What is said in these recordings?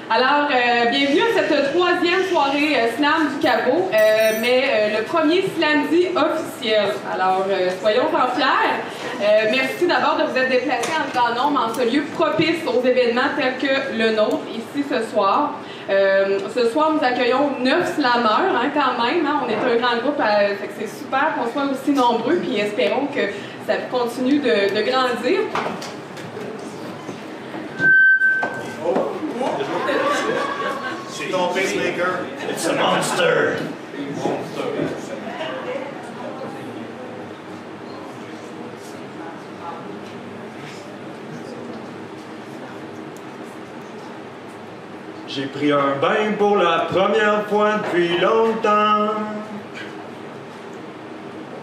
Alors, bienvenue à cette troisième soirée Slam du Cabot, mais le premier Slamdy officiel. Alors, soyons-en fiers. Merci d'abord de vous être déplacés en grand nombre en ce lieu propice aux événements tels que le nôtre, ici ce soir. Ce soir, nous accueillons 9 slameurs, quand même. On est un grand groupe, fait que c'est super qu'on soit aussi nombreux, puis espérons que ça continue de grandir. C'est ton pacemaker. It's a monster. J'ai pris un bain pour la première fois depuis longtemps.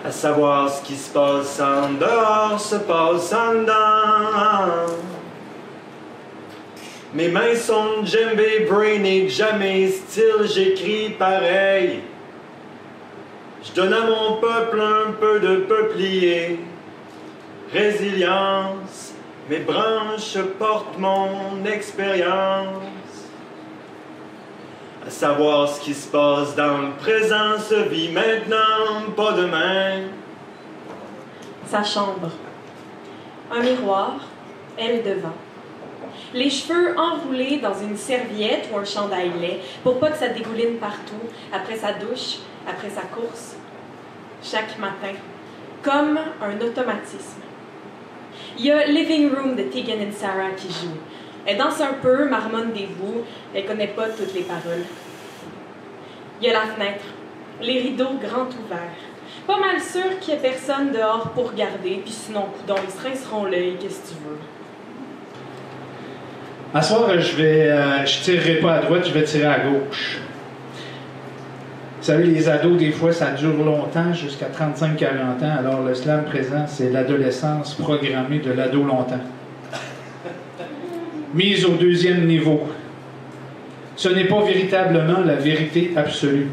À savoir ce qui se passe en dehors se passe en dedans. Mes mains sont djembé, brainique, jamais style, j'écris pareil. Je donne à mon peuple un peu de peuplier. Résilience, mes branches portent mon expérience. À savoir ce qui se passe dans le présent se vit maintenant, pas demain. Sa chambre. Un miroir, elle devant. Les cheveux enroulés dans une serviette ou un chandail laid pour pas que ça dégouline partout, après sa douche, après sa course, chaque matin, comme un automatisme. Il y a Living Room de Tegan et Sara qui joue. Elle danse un peu, marmonne des bouts, elle connaît pas toutes les paroles. Il y a la fenêtre, les rideaux grands ouverts. Pas mal sûr qu'il y a personne dehors pour regarder, puis sinon, coudonc, ils se rinceront l'œil, qu'est-ce que tu veux. À ce soir, je tirerai pas à droite, je vais tirer à gauche. Vous savez, les ados, des fois, ça dure longtemps, jusqu'à 35-40 ans. Alors, le slam présent, c'est l'adolescence programmée de l'ado longtemps. Mise au deuxième niveau. Ce n'est pas véritablement la vérité absolue.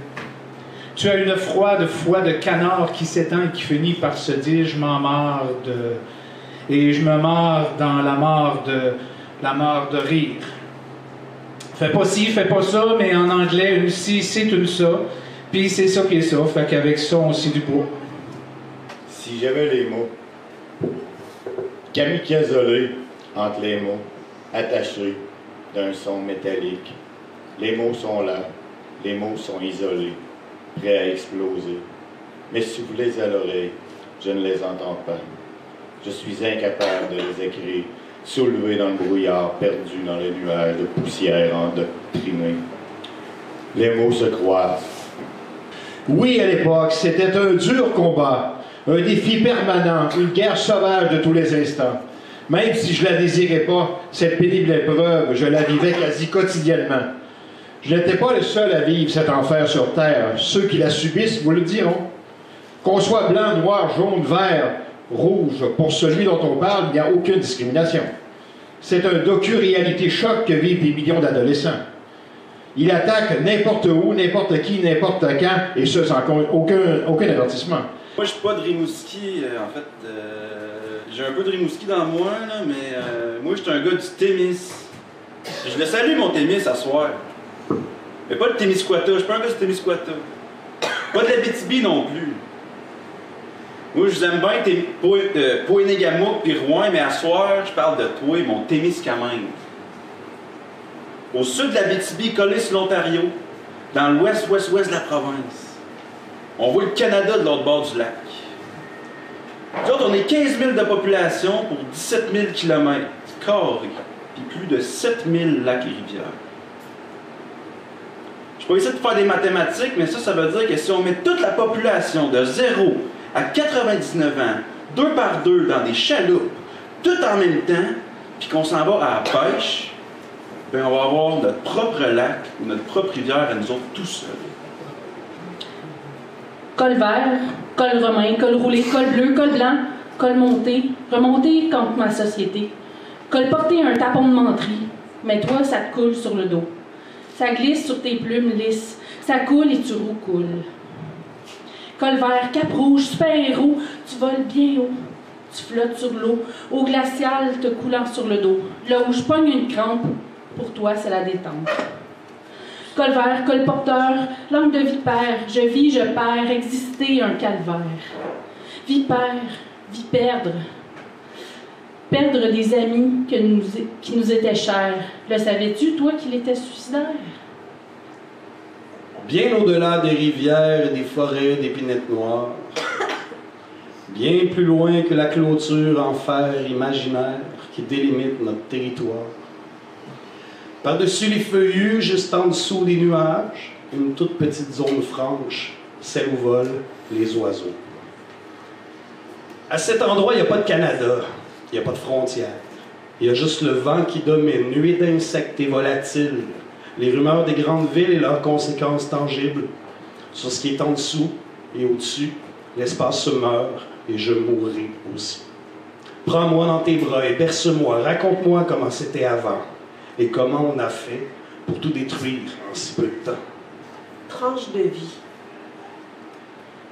Tu as une froide foi de canard qui s'étend et qui finit par se dire « je m'en mords de... » et je me mords dans la mort de rire. Fais pas ci, fais pas ça, mais en anglais, une ci, c'est une ça, puis c'est ça qui est ça, fait qu'avec ça, on scie du bois. Si j'avais les mots, kamikazolé entre les mots, attachés d'un son métallique. Les mots sont là, les mots sont isolés, prêts à exploser. Mais si vous les à l'oreille, je ne les entends pas. Je suis incapable de les écrire, soulevé dans le brouillard, perdu dans les nuages de poussière endoctrinée. Les mots se croisent. Oui, à l'époque, c'était un dur combat, un défi permanent, une guerre sauvage de tous les instants. Même si je la désirais pas, cette pénible épreuve, je la vivais quasi quotidiennement. Je n'étais pas le seul à vivre cet enfer sur Terre. Ceux qui la subissent vous le diront. Qu'on soit blanc, noir, jaune, vert, rouge, pour celui dont on parle, il n'y a aucune discrimination. C'est un docu-réalité choc que vivent des millions d'adolescents. Il attaque n'importe où, n'importe qui, n'importe quand, et ce, sans aucun avertissement. Moi, je suis pas de Rimouski, en fait. J'ai un peu de Rimouski dans moi, là, mais moi, je suis un gars du Témis. Je le salue, mon Témis, à soir. Mais pas de Témiscouata, je suis pas un gars du Témiscouata. Pas de l'Abitibi non plus. Moi, je vous aime bien Poinégamouk puis Rouen, mais à soir, je parle de toi, mon Témiscamingue. Au sud de l'Abitibi, collé sur l'Ontario, dans l'ouest-ouest-ouest de la province. On voit le Canada de l'autre bord du lac. Nous autres, on est 15 000 de population pour 17 000 km carrés, puis plus de 7 000 lacs et rivières. Je peux essayer de faire des mathématiques, mais ça veut dire que si on met toute la population de 0 à 99 ans, 2 par 2 dans des chaloupes, tout en même temps, puis qu'on s'en va à la pêche, bien, on va avoir notre propre lac ou notre propre rivière à nous autres tout seuls. Col vert, col romain, col roulé, col bleu, col blanc, col monté, remonté contre ma société. Col porté un tapon de menterie, mais toi, ça te coule sur le dos. Ça glisse sur tes plumes lisses, ça coule et tu roucoules. Col vert, cap rouge, super-héros, tu voles bien haut. Tu flottes sur l'eau, au glacial te coulant sur le dos. Là où je pogne une crampe, pour toi, c'est la détente. Col vert, col porteur, langue de vipère, je vis, je perds, exister un calvaire. Vipère, vie perdre. Perdre des amis qui nous étaient chers. Le savais-tu, toi, qu'il était suicidaire? Bien au-delà des rivières, des forêts, d'épinettes noires. Bien plus loin que la clôture en fer imaginaire qui délimite notre territoire. Par-dessus les feuillus, juste en dessous des nuages, une toute petite zone franche, celle où volent les oiseaux. À cet endroit, il n'y a pas de Canada, il n'y a pas de frontières. Il y a juste le vent qui domine, nuée d'insectes et volatiles, les rumeurs des grandes villes et leurs conséquences tangibles. Sur ce qui est en dessous et au-dessus, l'espace se meurt et je mourrai aussi. Prends-moi dans tes bras et berce-moi, raconte-moi comment c'était avant et comment on a fait pour tout détruire en si peu de temps. Tranche de vie.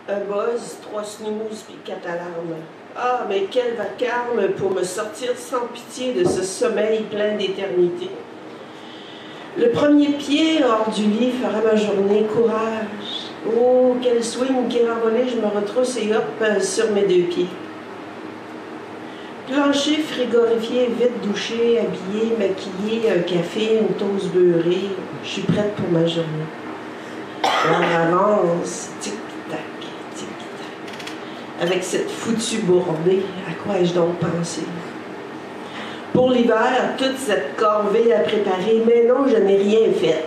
Un buzz, 3 snooze puis 4 alarmes. Ah, mais quel vacarme pour me sortir sans pitié de ce sommeil plein d'éternité. Le premier pied hors du lit fera ma journée. Courage. Oh, quel swing qui renvolé, je me retrousse et hop, sur mes 2 pieds. Plancher frigorifié, vite douché, habillé, maquillé, un café, une toast beurrée. Je suis prête pour ma journée. On avance, tic-tac, tic-tac. Avec cette foutue bourdée, à quoi ai-je donc pensé? Pour l'hiver, toute cette corvée à préparer, mais non, je n'ai rien fait.